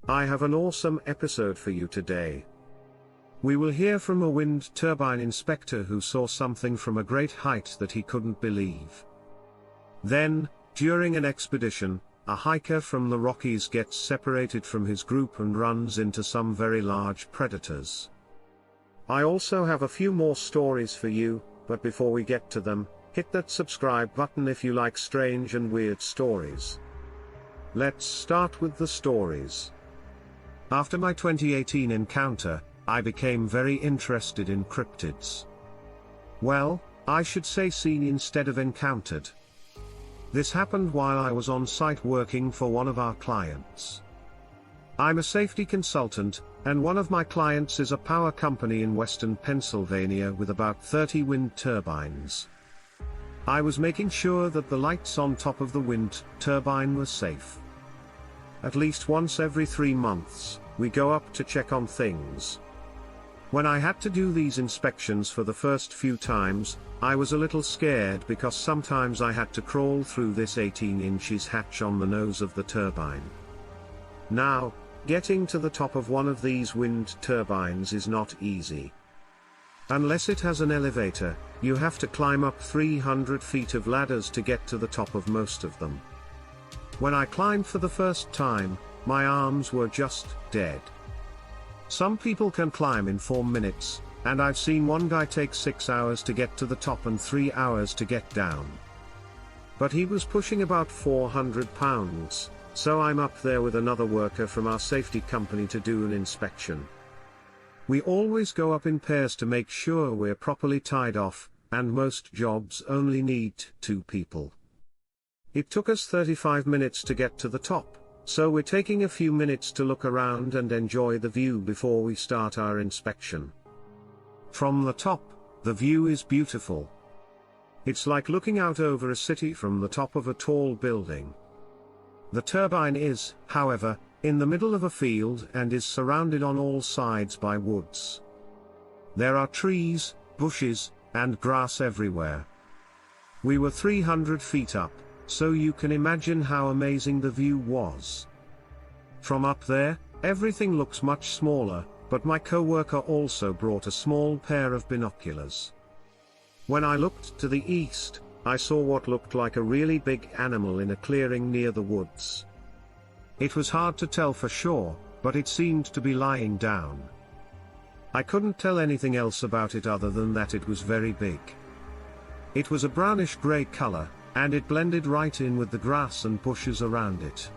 I have an awesome episode for you today. We will hear from a wind turbine inspector who saw something from a great height that he couldn't believe. Then, during an expedition, a hiker from the Rockies gets separated from his group and runs into some very large predators. I also have a few more stories for you, but before we get to them, hit that subscribe button if you like strange and weird stories. Let's start with the stories. After my 2018 encounter, I became very interested in cryptids. Well, I should say seen instead of encountered. This happened while I was on site working for one of our clients. I'm a safety consultant, and one of my clients is a power company in western Pennsylvania with about 30 wind turbines. I was making sure that the lights on top of the wind turbine were safe. At least once every 3 months, we go up to check on things. When I had to do these inspections for the first few times, I was a little scared because sometimes I had to crawl through this 18 inches hatch on the nose of the turbine. Now, getting to the top of one of these wind turbines is not easy. Unless it has an elevator, you have to climb up 300 feet of ladders to get to the top of most of them. When I climbed for the first time, my arms were just dead. Some people can climb in 4 minutes, and I've seen one guy take 6 hours to get to the top and 3 hours to get down. But he was pushing about 400 pounds, so I'm up there with another worker from our safety company to do an inspection. We always go up in pairs to make sure we're properly tied off, and most jobs only need 2 people. It took us 35 minutes to get to the top, so we're taking a few minutes to look around and enjoy the view before we start our inspection. From the top, the view is beautiful. It's like looking out over a city from the top of a tall building. The turbine is, however, in the middle of a field and is surrounded on all sides by woods. There are trees, bushes, and grass everywhere. We were 300 feet up, so you can imagine how amazing the view was. From up there, everything looks much smaller, but my co-worker also brought a small pair of binoculars. When I looked to the east, I saw what looked like a really big animal in a clearing near the woods. It was hard to tell for sure, but it seemed to be lying down. I couldn't tell anything else about it other than that it was very big. It was a brownish-gray color, and it blended right in with the grass and bushes around it.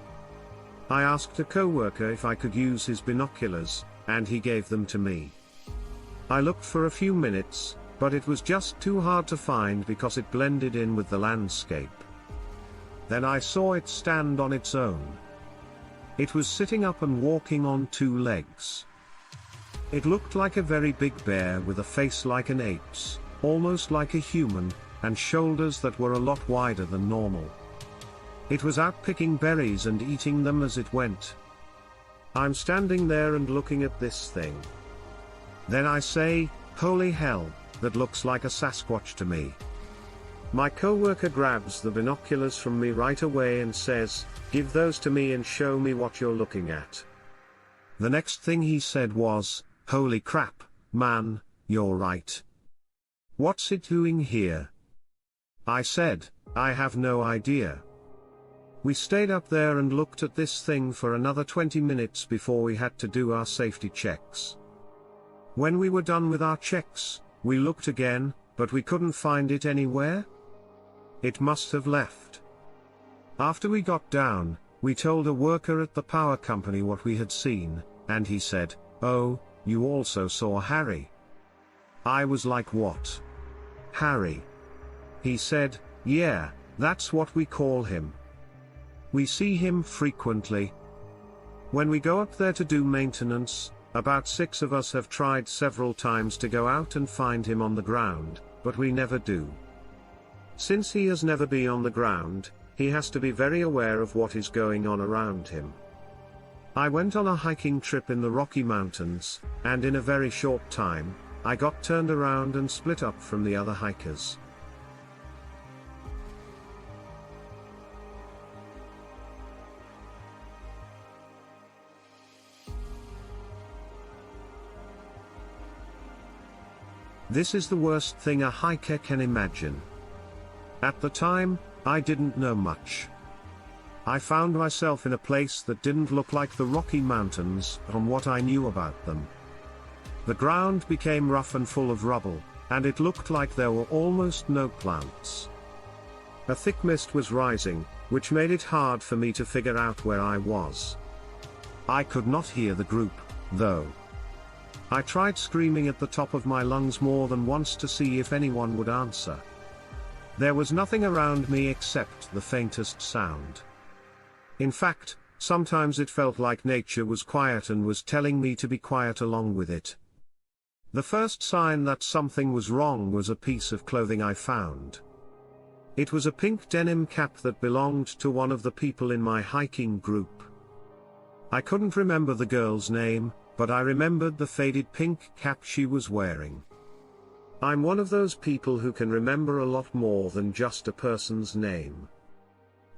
I asked a co-worker if I could use his binoculars, and he gave them to me. I looked for a few minutes, but it was just too hard to find because it blended in with the landscape. Then I saw it stand on its own. It was sitting up and walking on 2 legs. It looked like a very big bear with a face like an ape's, almost like a human, and shoulders that were a lot wider than normal. It was out picking berries and eating them as it went. I'm standing there and looking at this thing. Then I say, "Holy hell, that looks like a Sasquatch to me." My co-worker grabs the binoculars from me right away and says, "Give those to me and show me what you're looking at." The next thing he said was, "Holy crap, man, you're right. What's it doing here?" I said, "I have no idea." We stayed up there and looked at this thing for another 20 minutes before we had to do our safety checks. When we were done with our checks, we looked again, but we couldn't find it anywhere. It must have left. After we got down, we told a worker at the power company what we had seen, and he said, "Oh, you also saw Harry?" I was like, "What? Harry?" He said, "Yeah, that's what we call him. We see him frequently. When we go up there to do maintenance, about 6 of us have tried several times to go out and find him on the ground, but we never do. Since he has never been on the ground, he has to be very aware of what is going on around him." I went on a hiking trip in the Rocky Mountains, and in a very short time, I got turned around and split up from the other hikers. This is the worst thing a hiker can imagine. At the time, I didn't know much. I found myself in a place that didn't look like the Rocky Mountains from what I knew about them. The ground became rough and full of rubble, and it looked like there were almost no plants. A thick mist was rising, which made it hard for me to figure out where I was. I could not hear the group, though. I tried screaming at the top of my lungs more than once to see if anyone would answer. There was nothing around me except the faintest sound. In fact, sometimes it felt like nature was quiet and was telling me to be quiet along with it. The first sign that something was wrong was a piece of clothing I found. It was a pink denim cap that belonged to one of the people in my hiking group. I couldn't remember the girl's name, but I remembered the faded pink cap she was wearing. I'm one of those people who can remember a lot more than just a person's name.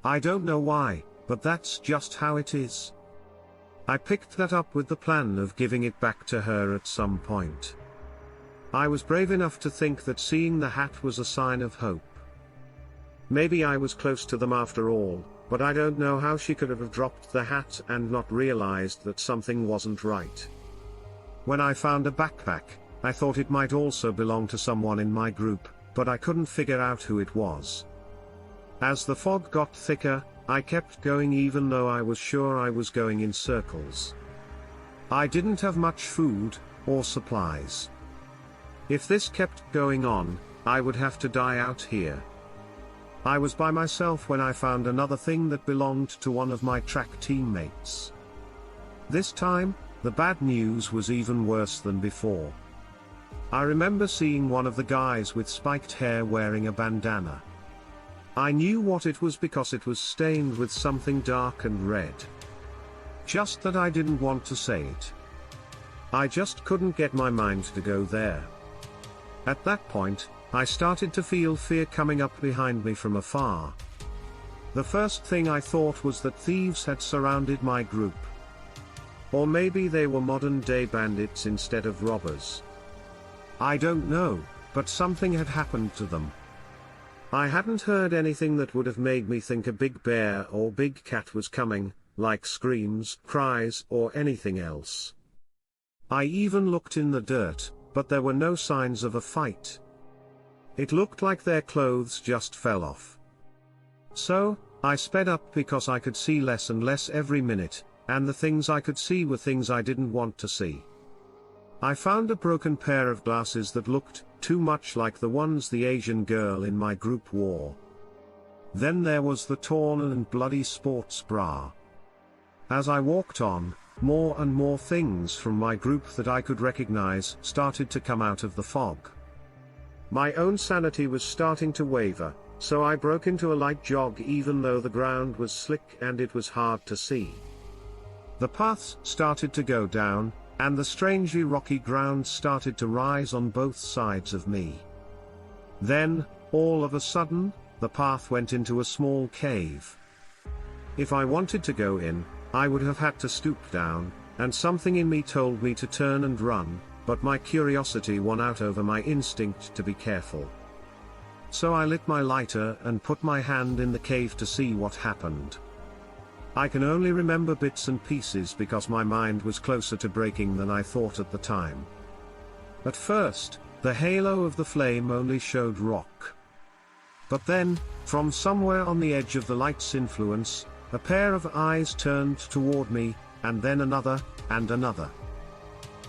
I don't know why, but that's just how it is. I picked that up with the plan of giving it back to her at some point. I was brave enough to think that seeing the hat was a sign of hope. Maybe I was close to them after all, but I don't know how she could have dropped the hat and not realized that something wasn't right. When I found a backpack, I thought it might also belong to someone in my group, but I couldn't figure out who it was. As the fog got thicker, I kept going even though I was sure I was going in circles. I didn't have much food, or supplies. If this kept going on, I would have to die out here. I was by myself when I found another thing that belonged to one of my track teammates. This time, the bad news was even worse than before. I remember seeing one of the guys with spiked hair wearing a bandana. I knew what it was because it was stained with something dark and red. Just that I didn't want to say it. I just couldn't get my mind to go there. At that point, I started to feel fear coming up behind me from afar. The first thing I thought was that thieves had surrounded my group. Or maybe they were modern-day bandits instead of robbers. I don't know, but something had happened to them. I hadn't heard anything that would have made me think a big bear or big cat was coming, like screams, cries, or anything else. I even looked in the dirt, but there were no signs of a fight. It looked like their clothes just fell off. So, I sped up because I could see less and less every minute, and the things I could see were things I didn't want to see. I found a broken pair of glasses that looked too much like the ones the Asian girl in my group wore. Then there was the torn and bloody sports bra. As I walked on, more and more things from my group that I could recognize started to come out of the fog. My own sanity was starting to waver, so I broke into a light jog even though the ground was slick and it was hard to see. The paths started to go down, and the strangely rocky ground started to rise on both sides of me. Then, all of a sudden, the path went into a small cave. If I wanted to go in, I would have had to stoop down, and something in me told me to turn and run, but my curiosity won out over my instinct to be careful. So I lit my lighter and put my hand in the cave to see what happened. I can only remember bits and pieces because my mind was closer to breaking than I thought at the time. At first, the halo of the flame only showed rock. But then, from somewhere on the edge of the light's influence, a pair of eyes turned toward me, and then another, and another.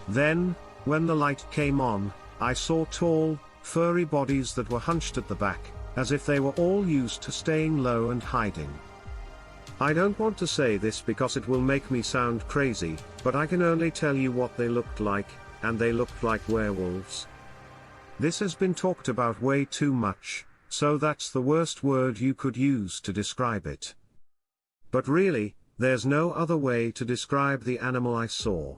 Then, when the light came on, I saw tall, furry bodies that were hunched at the back, as if they were all used to staying low and hiding. I don't want to say this because it will make me sound crazy, but I can only tell you what they looked like, and they looked like werewolves. This has been talked about way too much, so that's the worst word you could use to describe it. But really, there's no other way to describe the animal I saw.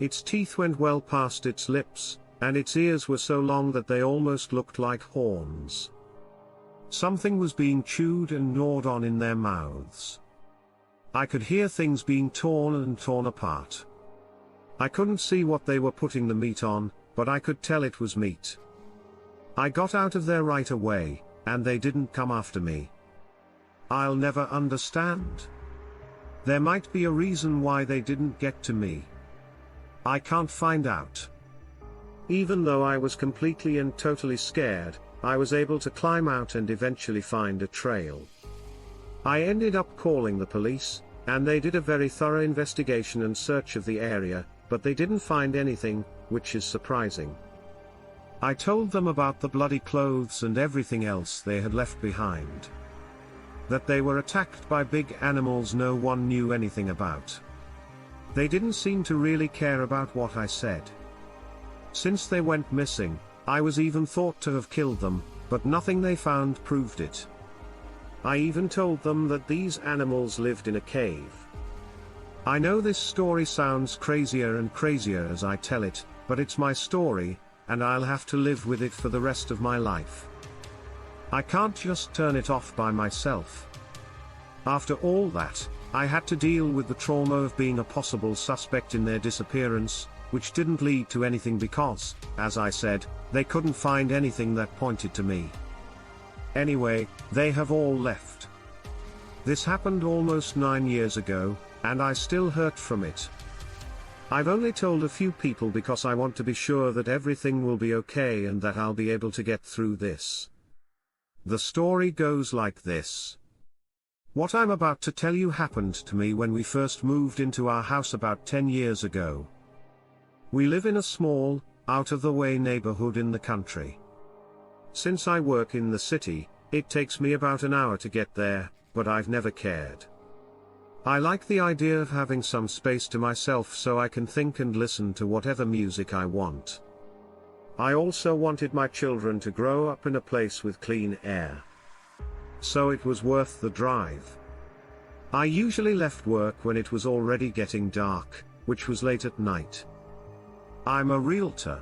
Its teeth went well past its lips, and its ears were so long that they almost looked like horns. Something was being chewed and gnawed on in their mouths. I could hear things being torn apart. I couldn't see what they were putting the meat on, but I could tell it was meat. I got out of there right away, and they didn't come after me. I'll never understand. There might be a reason why they didn't get to me. I can't find out. Even though I was completely and totally scared, I was able to climb out and eventually find a trail. I ended up calling the police, and they did a very thorough investigation and search of the area, but they didn't find anything, which is surprising. I told them about the bloody clothes and everything else they had left behind. That they were attacked by big animals no one knew anything about. They didn't seem to really care about what I said. Since they went missing, I was even thought to have killed them, but nothing they found proved it. I even told them that these animals lived in a cave. I know this story sounds crazier and crazier as I tell it, but it's my story, and I'll have to live with it for the rest of my life. I can't just turn it off by myself. After all that, I had to deal with the trauma of being a possible suspect in their disappearance, which didn't lead to anything because, as I said, they couldn't find anything that pointed to me. Anyway, they have all left. This happened almost 9 years ago, and I still hurt from it. I've only told a few people because I want to be sure that everything will be okay and that I'll be able to get through this. The story goes like this. What I'm about to tell you happened to me when we first moved into our house about 10 years ago. We live in a small, out-of-the-way neighborhood in the country. Since I work in the city, it takes me about an hour to get there, but I've never cared. I like the idea of having some space to myself so I can think and listen to whatever music I want. I also wanted my children to grow up in a place with clean air. So it was worth the drive. I usually left work when it was already getting dark, which was late at night. I'm a realtor.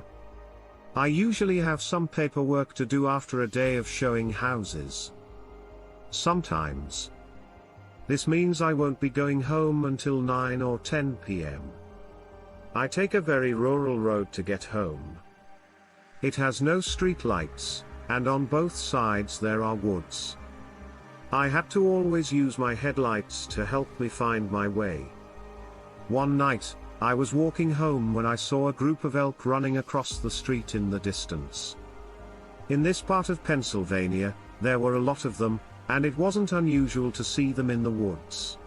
I usually have some paperwork to do after a day of showing houses. Sometimes. This means I won't be going home until 9 or 10 p.m. I take a very rural road to get home. It has no street lights, and on both sides there are woods. I had to always use my headlights to help me find my way. One night, I was walking home when I saw a group of elk running across the street in the distance. In this part of Pennsylvania, there were a lot of them, and it wasn't unusual to see them in the woods.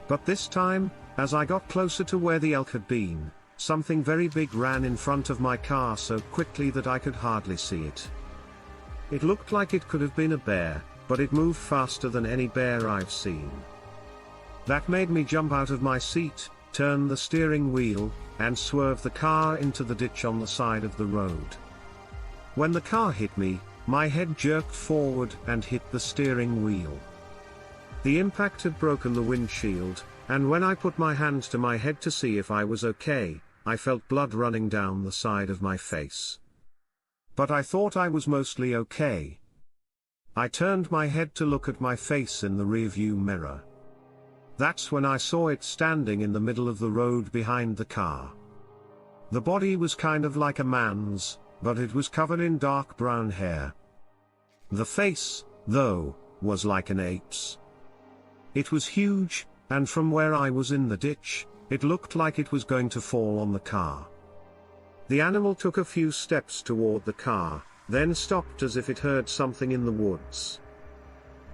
But this time, as I got closer to where the elk had been, something very big ran in front of my car so quickly that I could hardly see it. It looked like it could have been a bear, but it moved faster than any bear I've seen. That made me jump out of my seat, turn the steering wheel, and swerve the car into the ditch on the side of the road. When the car hit me, my head jerked forward and hit the steering wheel. The impact had broken the windshield, and when I put my hand to my head to see if I was okay, I felt blood running down the side of my face. But I thought I was mostly okay. I turned my head to look at my face in the rearview mirror. That's when I saw it standing in the middle of the road behind the car. The body was kind of like a man's, but it was covered in dark brown hair. The face, though, was like an ape's. It was huge, and from where I was in the ditch, it looked like it was going to fall on the car. The animal took a few steps toward the car, then stopped as if it heard something in the woods.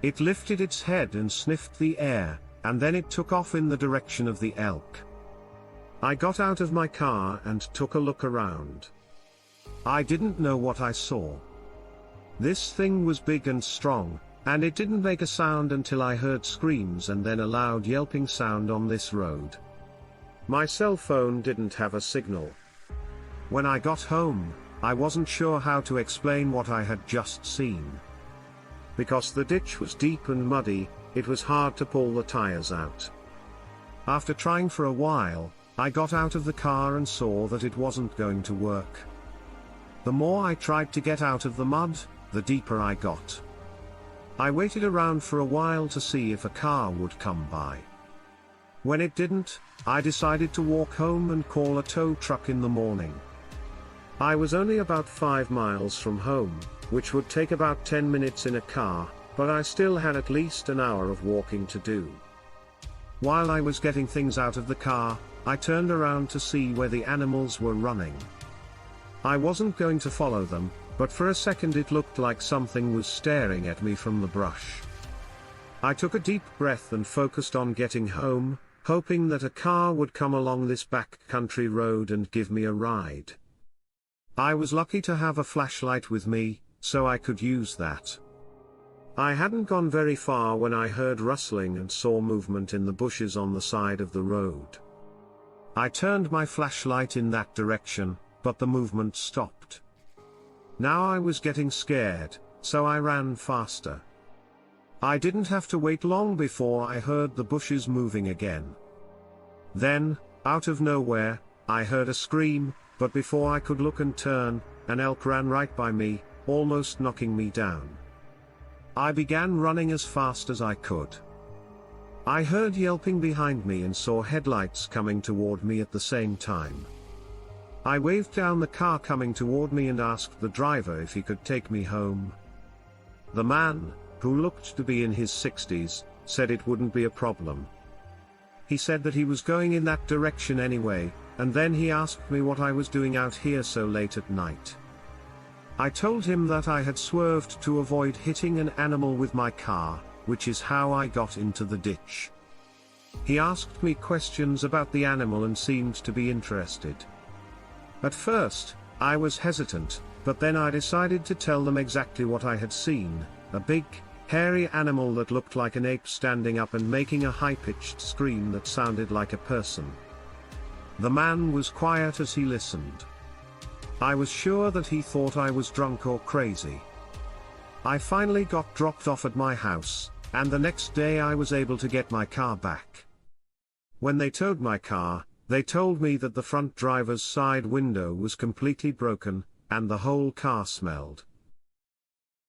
It lifted its head and sniffed the air, and then it took off in the direction of the elk. I got out of my car and took a look around. I didn't know what I saw. This thing was big and strong, and it didn't make a sound until I heard screams and then a loud yelping sound on this road. My cell phone didn't have a signal. When I got home, I wasn't sure how to explain what I had just seen. Because the ditch was deep and muddy, it was hard to pull the tires out. After trying for a while, I got out of the car and saw that it wasn't going to work. The more I tried to get out of the mud, the deeper I got. I waited around for a while to see if a car would come by. When it didn't, I decided to walk home and call a tow truck in the morning. I was only about 5 miles from home, which would take about 10 minutes in a car, but I still had at least an hour of walking to do. While I was getting things out of the car, I turned around to see where the animals were running. I wasn't going to follow them, but for a second it looked like something was staring at me from the brush. I took a deep breath and focused on getting home, hoping that a car would come along this backcountry road and give me a ride. I was lucky to have a flashlight with me, so I could use that. I hadn't gone very far when I heard rustling and saw movement in the bushes on the side of the road. I turned my flashlight in that direction, but the movement stopped. Now I was getting scared, so I ran faster. I didn't have to wait long before I heard the bushes moving again. Then, out of nowhere, I heard a scream, but before I could look and turn, an elk ran right by me, almost knocking me down. I began running as fast as I could. I heard yelping behind me and saw headlights coming toward me at the same time. I waved down the car coming toward me and asked the driver if he could take me home. The man, who looked to be in his 60s, said it wouldn't be a problem. He said that he was going in that direction anyway, and then he asked me what I was doing out here so late at night. I told him that I had swerved to avoid hitting an animal with my car, which is how I got into the ditch. He asked me questions about the animal and seemed to be interested. At first, I was hesitant, but then I decided to tell them exactly what I had seen, a big, hairy animal that looked like an ape standing up and making a high-pitched scream that sounded like a person. The man was quiet as he listened. I was sure that he thought I was drunk or crazy. I finally got dropped off at my house, and the next day I was able to get my car back. When they towed my car, they told me that the front driver's side window was completely broken, and the whole car smelled.